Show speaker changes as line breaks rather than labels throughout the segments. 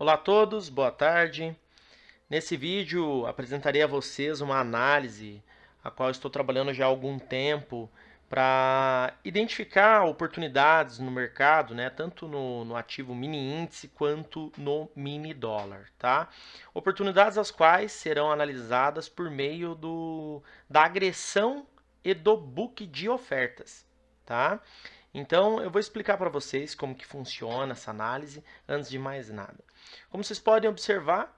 Olá a todos, boa tarde. Nesse vídeo apresentarei a vocês uma análise a qual estou trabalhando já há algum tempo para identificar oportunidades no mercado, né, tanto no ativo mini índice quanto no mini dólar, tá? Oportunidades as quais serão analisadas por meio da agressão e do book de ofertas, tá? Então eu vou explicar para vocês como que funciona essa análise antes de mais nada. Como vocês podem observar,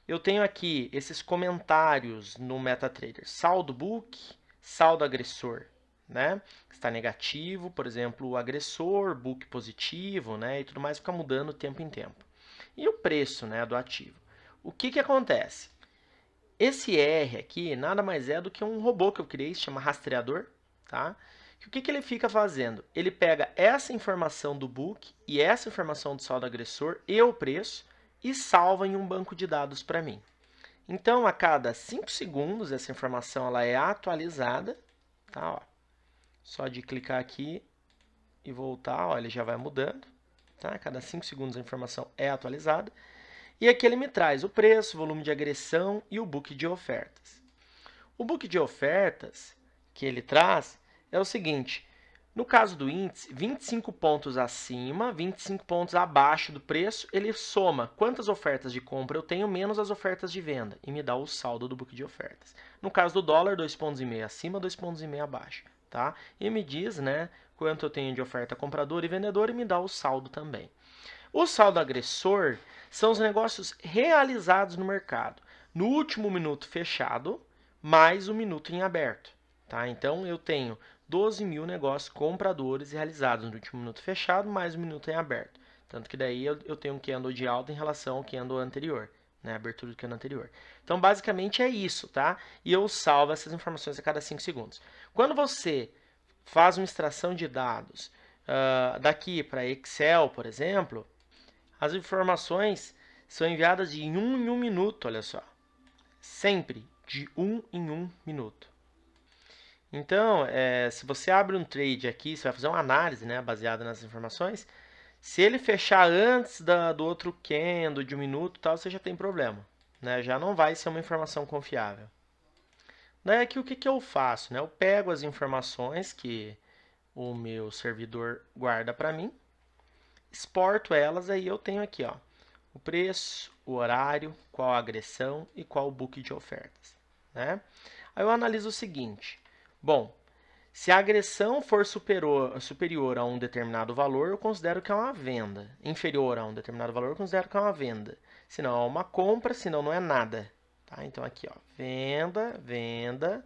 eu tenho aqui esses comentários no MetaTrader. Saldo book, saldo agressor, né? Está negativo, por exemplo, o agressor, book positivo, né? E tudo mais fica mudando tempo em tempo. E o preço, né, do ativo. O que acontece? Esse R aqui nada mais é do que um robô que eu criei, se chama rastreador, tá? O que ele fica fazendo? Ele pega essa informação do book e essa informação do saldo agressor e o preço e salva em um banco de dados para mim. Então, a cada 5 segundos, essa informação ela é atualizada. Tá? Ó, só de clicar aqui e voltar, ó, ele já vai mudando. Tá? A cada 5 segundos a informação é atualizada. E aqui ele me traz o preço, volume de agressão e o book de ofertas. O book de ofertas que ele traz é o seguinte: no caso do índice, 25 pontos acima, 25 pontos abaixo do preço, ele soma quantas ofertas de compra eu tenho menos as ofertas de venda e me dá o saldo do book de ofertas. No caso do dólar, 2,5 pontos acima, 2,5 pontos abaixo, tá? E me diz, né, quanto eu tenho de oferta comprador e vendedor e me dá o saldo também. O saldo agressor são os negócios realizados no mercado no último minuto fechado, mais o minuto em aberto. Tá? Então, eu tenho 12 mil negócios compradores realizados no último minuto fechado, mais o minuto em aberto. Tanto que daí eu tenho um candle de alta em relação ao candle anterior, né? A abertura do candle anterior. Então, basicamente é isso, tá? E eu salvo essas informações a cada 5 segundos. Quando você faz uma extração de dados daqui para Excel, por exemplo, as informações são enviadas de em um minuto, olha só. Sempre de em um minuto. Então, se você abre um trade aqui, você vai fazer uma análise, né, baseada nas informações. Se ele fechar antes do outro candle de um minuto, tal, você já tem problema, né? Já não vai ser uma informação confiável. Daí aqui o que eu faço, né? Eu pego as informações que o meu servidor guarda para mim, exporto elas, aí eu tenho aqui, ó, o preço, o horário, qual a agressão e qual o book de ofertas, né? Aí eu analiso o seguinte: bom, se a agressão for superior a um determinado valor, eu considero que é uma venda. Inferior a um determinado valor, eu considero que é uma venda. Se não, é uma compra, senão não é nada. Tá? Então aqui, ó, venda, venda,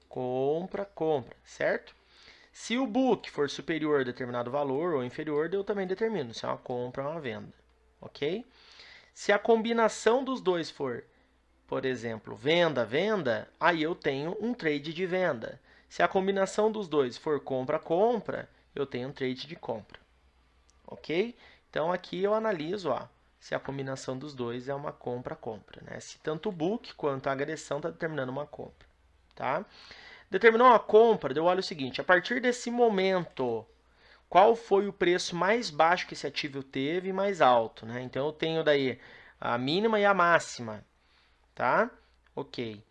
compra, compra, certo? Se o book for superior a determinado valor ou inferior, eu também determino se é uma compra ou uma venda, ok? Se a combinação dos dois for, por exemplo, venda, venda, aí eu tenho um trade de venda. Se a combinação dos dois for compra, compra, eu tenho um trade de compra, ok? Então aqui eu analiso, ó, se a combinação dos dois é uma compra, compra, né? Se tanto o book quanto a agressão está determinando uma compra, tá? Determinou uma compra, eu olho o seguinte: a partir desse momento, qual foi o preço mais baixo que esse ativo teve e mais alto, né? Então eu tenho daí a mínima e a máxima, tá? Ok.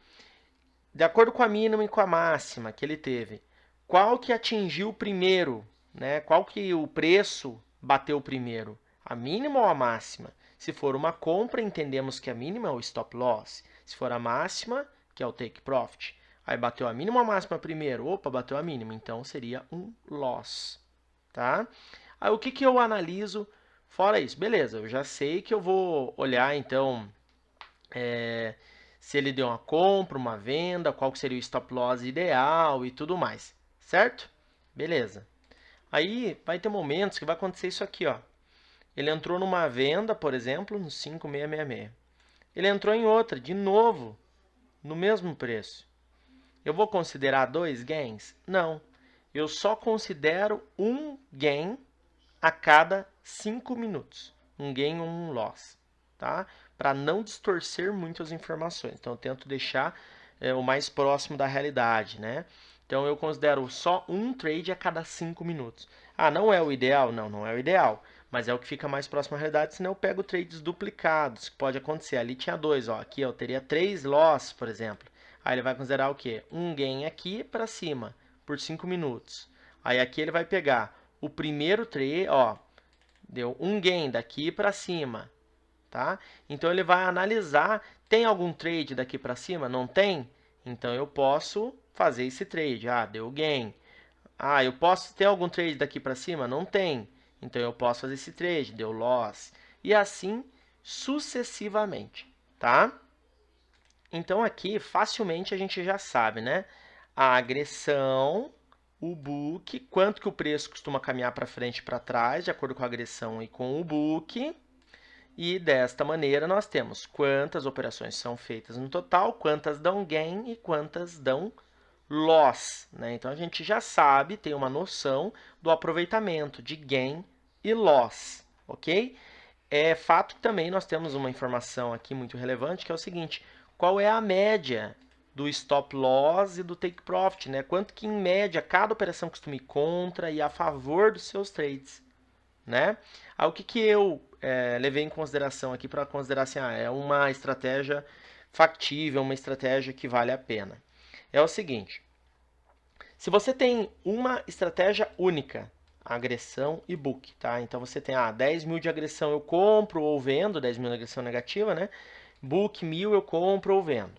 De acordo com a mínima e com a máxima que ele teve, qual que atingiu primeiro, né? Qual que o preço bateu primeiro? A mínima ou a máxima? Se for uma compra, entendemos que a mínima é o stop loss. Se for a máxima, que é o take profit. Aí bateu a mínima ou a máxima primeiro? Opa, bateu a mínima, então seria um loss, tá? Aí o que eu analiso fora isso? Beleza, eu já sei que eu vou olhar então se ele deu uma compra, uma venda, qual que seria o stop loss ideal e tudo mais, certo? Beleza. Aí vai ter momentos que vai acontecer isso aqui, ó. Ele entrou numa venda, por exemplo, no 5666. Ele entrou em outra, de novo, no mesmo preço. Eu vou considerar dois gains? Não. Eu só considero um gain a cada 5 minutos. Um gain ou um loss, tá? Para não distorcer muito as informações. Então eu tento deixar o mais próximo da realidade, né? Então eu considero só um trade a cada 5 minutos. Ah, não é o ideal? Não, não é o ideal. mas é o que fica mais próximo à realidade, senão eu pego trades duplicados, que pode acontecer. Ali tinha 2, ó, aqui eu teria 3 loss, por exemplo. Aí ele vai considerar o quê? Um gain aqui para cima, por 5 minutos. Aí aqui ele vai pegar o primeiro trade, ó, deu um gain daqui para cima, tá? Então ele vai analisar, tem algum trade daqui para cima? Não tem? Então eu posso fazer esse trade. Ah, deu gain. Ah, eu posso ter algum trade daqui para cima? Não tem. Então eu posso fazer esse trade, deu loss. E assim sucessivamente, tá? Então aqui facilmente a gente já sabe, né? A agressão, o book, quanto que o preço costuma caminhar para frente e para trás, de acordo com a agressão e com o book. E desta maneira nós temos quantas operações são feitas no total, quantas dão gain e quantas dão loss, né? Então a gente já sabe, tem uma noção do aproveitamento de gain e loss, ok? É fato que também nós temos uma informação aqui muito relevante, que é o seguinte: qual é a média do stop loss e do take profit, né? Quanto que em média cada operação costuma ir contra e a favor dos seus trades, né? Aí, o que eu levei em consideração aqui para considerar assim, é uma estratégia factível, uma estratégia que vale a pena. É o seguinte: se você tem uma estratégia única, agressão e book, tá? Então você tem 10 mil de agressão eu compro ou vendo, 10 mil de agressão negativa, né? Book 1000 eu compro ou vendo.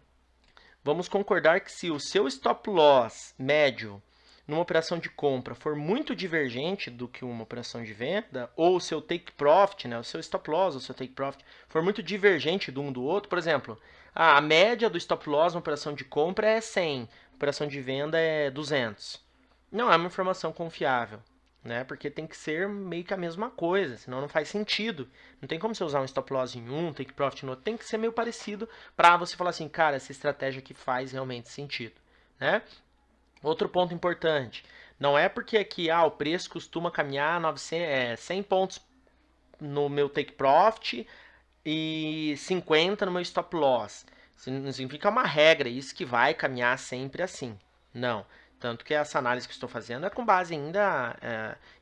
Vamos concordar que se o seu stop loss médio numa operação de compra for muito divergente do que uma operação de venda, ou o seu take profit, né, o seu stop loss, o seu take profit, for muito divergente de um do outro, por exemplo, a média do stop loss numa operação de compra é 100, operação de venda é 200. Não é uma informação confiável, né? Porque tem que ser meio que a mesma coisa, senão não faz sentido. Não tem como você usar um stop loss em um, take profit no outro, tem que ser meio parecido para você falar assim, cara, essa estratégia aqui faz realmente sentido, né? Outro ponto importante, não é porque aqui o preço costuma caminhar 100 pontos no meu take profit e 50 no meu stop loss. Não significa uma regra, isso que vai caminhar sempre assim. Não. Tanto que essa análise que estou fazendo é com base ainda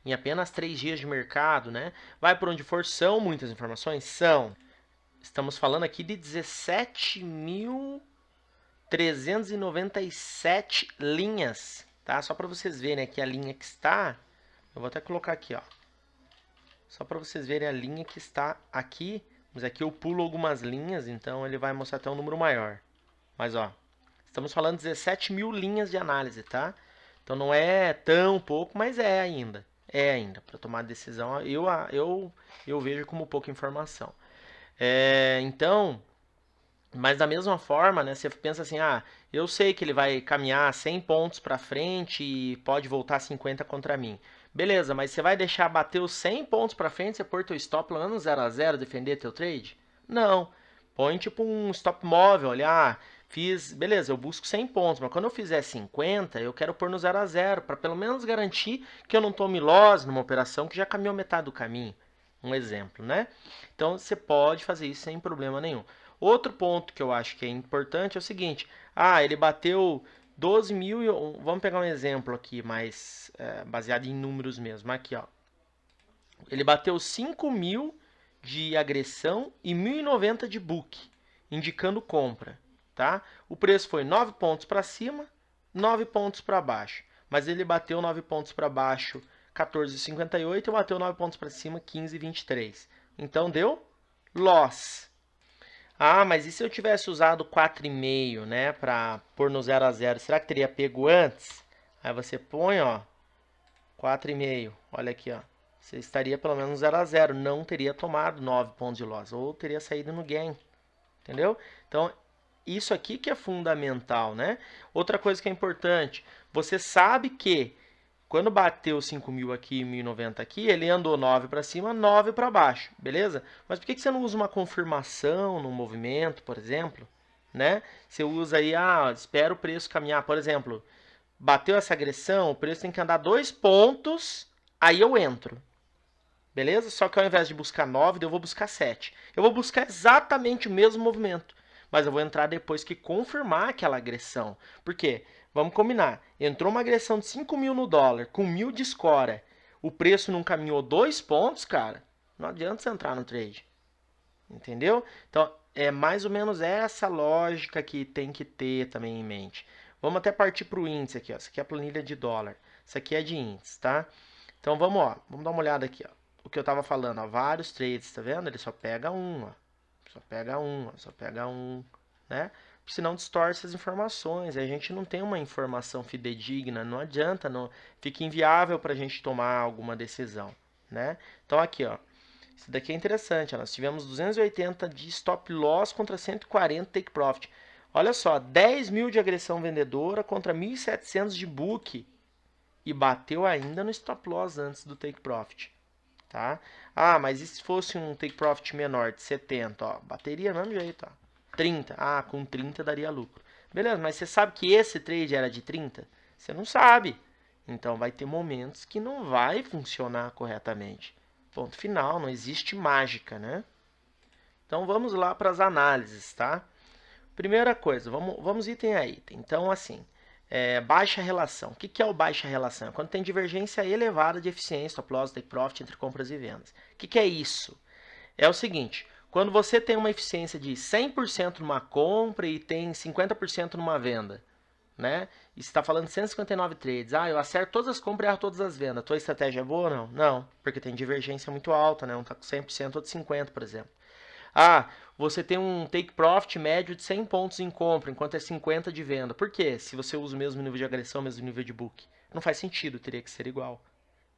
em apenas 3 dias de mercado, né? Vai por onde for, são muitas informações? São. Estamos falando aqui de 17.397 linhas, tá? Só para vocês verem aqui a linha que está. Eu vou até colocar aqui, ó. Só para vocês verem a linha que está aqui. Mas aqui eu pulo algumas linhas, então ele vai mostrar até um número maior. Mas, ó, estamos falando de 17 mil linhas de análise, tá? Então não é tão pouco, mas é ainda. É ainda. Para tomar decisão, eu vejo como pouca informação. Então, mas da mesma forma, né, você pensa assim, eu sei que ele vai caminhar 100 pontos para frente e pode voltar 50 contra mim. Beleza, mas você vai deixar bater os 100 pontos para frente, você pôr teu stop pelo menos 0 a 0, defender teu trade? Não. Põe tipo um stop móvel, olha, beleza, eu busco 100 pontos, mas quando eu fizer 50, eu quero pôr no 0 a 0, para pelo menos garantir que eu não tome loss numa operação que já caminhou metade do caminho. Um exemplo, né? Então você pode fazer isso sem problema nenhum. Outro ponto que eu acho que é importante é o seguinte: ele bateu 12 mil, vamos pegar um exemplo aqui, mais baseado em números mesmo. Aqui, ó. Ele bateu 5 mil de agressão e 1.090 de book, indicando compra. Tá? O preço foi 9 pontos para cima, 9 pontos para baixo. Mas ele bateu 9 pontos para baixo, 14,58, e bateu 9 pontos para cima, 15,23. Então deu loss. Mas e se eu tivesse usado 4,5, né, para pôr no 0 a 0, será que teria pego antes? Aí você põe, ó, 4,5. Olha aqui, ó. Você estaria pelo menos 0 a 0, não teria tomado 9 pontos de loss, ou teria saído no gain. Entendeu? Então, isso aqui que é fundamental, né? Outra coisa que é importante, você sabe que quando bateu 5 mil aqui e 1.090 aqui, ele andou 9 para cima, 9 para baixo, beleza? Mas por que você não usa uma confirmação no movimento, por exemplo? Né? Você usa aí, espera o preço caminhar. Por exemplo, bateu essa agressão, o preço tem que andar 2 pontos, aí eu entro. Beleza? Só que ao invés de buscar 9, eu vou buscar 7. Eu vou buscar exatamente o mesmo movimento, mas eu vou entrar depois que confirmar aquela agressão. Por quê? Vamos combinar. Entrou uma agressão de 5 mil no dólar, com 1.000 de escora. O preço não caminhou 2 pontos, cara. Não adianta você entrar no trade. Entendeu? Então, é mais ou menos essa lógica que tem que ter também em mente. Vamos até partir para o índice aqui, ó. Isso aqui é a planilha de dólar. Isso aqui é de índice, tá? Então vamos, ó, vamos dar uma olhada aqui, ó. O que eu estava falando, ó, vários trades, tá vendo? Ele só pega um, ó. Só pega um, ó, só pega um, né? Senão distorce as informações. A gente não tem uma informação fidedigna, não adianta, não, fica inviável para a gente tomar alguma decisão, né? Então aqui, ó. Isso daqui é interessante, ó. Nós tivemos 280 de stop loss contra 140 take profit. Olha só, 10 mil de agressão vendedora contra 1.700 de book e bateu ainda no stop loss antes do take profit, tá? Ah, mas e se fosse um take profit menor de 70, ó, bateria do mesmo jeito, ó. 30, ah, com 30 daria lucro. Beleza, mas você sabe que esse trade era de 30? Você não sabe. Então vai ter momentos que não vai funcionar corretamente. Ponto final, não existe mágica, né? Então vamos lá para as análises, tá? Primeira coisa, vamos item a item. Então, assim, baixa relação. O que é o baixa relação? Quando tem divergência elevada de eficiência, stop loss, take profit entre compras e vendas. O que é isso? É o seguinte, quando você tem uma eficiência de 100% numa compra e tem 50% numa venda, né? E você está falando 159 trades. Ah, eu acerto todas as compras e erro todas as vendas. A tua estratégia é boa ou não? Não, porque tem divergência muito alta, né? Um está com 100%, outro 50%, por exemplo. Ah, você tem um take profit médio de 100 pontos em compra, enquanto é 50 de venda. Por quê? Se você usa o mesmo nível de agressão, o mesmo nível de book. Não faz sentido, teria que ser igual.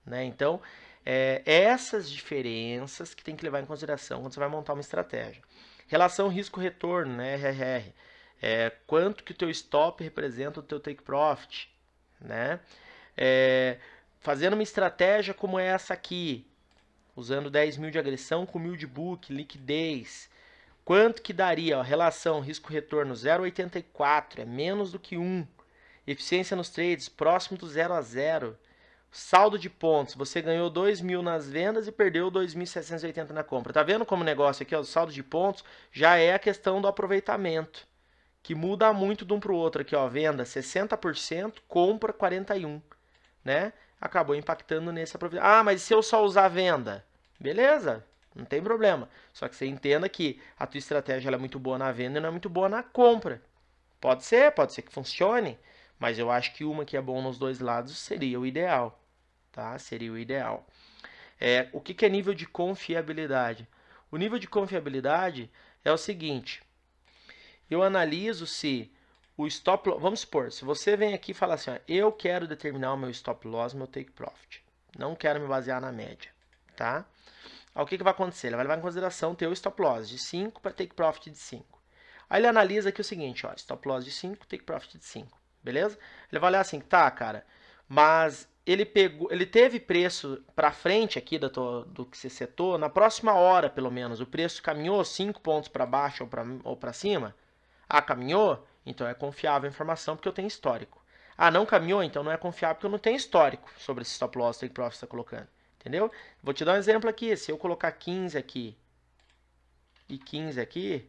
Né? Então, essas diferenças que tem que levar em consideração quando você vai montar uma estratégia. Relação risco-retorno, né, RRR. Quanto que o teu stop representa o teu take profit, né? Fazendo uma estratégia como essa aqui, usando 10 mil de agressão com 1.000 de book, liquidez, quanto que daria? Ó, relação risco-retorno 0,84, é menos do que 1. Eficiência nos trades, próximo do 0 a 0. Saldo de pontos, você ganhou 2 mil nas vendas e perdeu 2.780 na compra. Tá vendo como o negócio aqui, ó, o saldo de pontos, já é a questão do aproveitamento, que muda muito de um para o outro. Aqui, ó, venda 60%, compra 41%, né? Acabou impactando nesse aproveitamento. Ah, mas se eu só usar venda? Beleza, não tem problema. Só que você entenda que a tua estratégia é muito boa na venda e não é muito boa na compra. Pode ser que funcione, mas eu acho que uma que é bom nos dois lados seria o ideal, tá? Seria o ideal. O que é nível de confiabilidade? O nível de confiabilidade é o seguinte: eu analiso se o stop loss, vamos supor, se você vem aqui e fala assim, ó, eu quero determinar o meu stop loss, meu take profit, não quero me basear na média, tá? Aí, o que vai acontecer? Ele vai levar em consideração o teu stop loss de 5 para take profit de 5. Aí ele analisa aqui o seguinte, ó, stop loss de 5, take profit de 5, beleza? Ele vai olhar assim, tá, cara, mas ele teve preço para frente aqui do que você setou, na próxima hora pelo menos, o preço caminhou 5 pontos para baixo ou para cima? Ah, caminhou? Então é confiável a informação porque eu tenho histórico. Ah, não caminhou? Então não é confiável porque eu não tenho histórico sobre esse stop loss, take profit que você está colocando. Entendeu? Vou te dar um exemplo aqui. Se eu colocar 15 aqui e 15 aqui,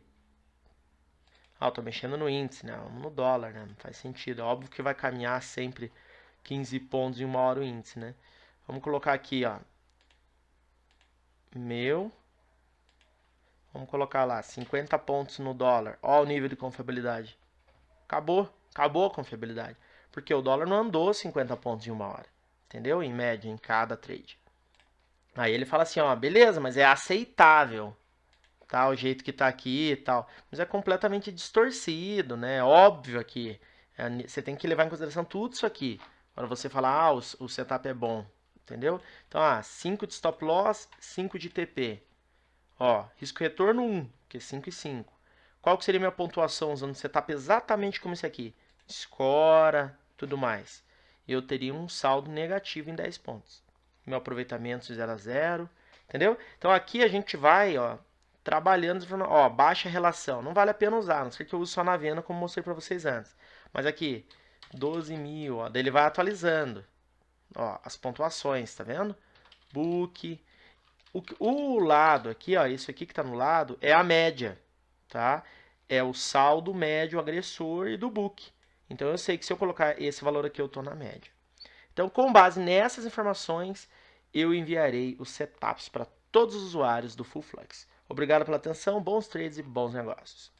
eu tô mexendo no índice, né? No dólar, né? Não faz sentido. É óbvio que vai caminhar sempre 15 pontos em uma hora o índice, né? Vamos colocar aqui, ó. Vamos colocar lá, 50 pontos no dólar. Ó o nível de confiabilidade. Acabou a confiabilidade. Porque o dólar não andou 50 pontos em uma hora. Entendeu? Em média, em cada trade. Aí ele fala assim, ó, beleza, mas é aceitável. Tá, o jeito que tá aqui e tal. Mas é completamente distorcido, né? Óbvio aqui. Você tem que levar em consideração tudo isso aqui. Para você falar, ah, o setup é bom. Entendeu? Então, 5 de stop loss, 5 de TP. Ó, risco retorno 1, que é 5 e 5. Qual que seria minha pontuação usando o setup exatamente como esse aqui? Escora, tudo mais. Eu teria um saldo negativo em 10 pontos. Meu aproveitamento de 0 a 0. Entendeu? Então aqui a gente vai, ó, trabalhando, ó, baixa relação. Não vale a pena usar, a não ser que eu use só na venda, como mostrei para vocês antes. Mas aqui, 12 mil, ó, daí ele vai atualizando. Ó, as pontuações, tá vendo? Book. O lado aqui, ó, isso aqui que está no lado, é a média, tá? É o saldo médio agressor e do book. Então eu sei que se eu colocar esse valor aqui, eu estou na média. Então, com base nessas informações, eu enviarei os setups para todos os usuários do Full Flux. Obrigado pela atenção, bons trades e bons negócios.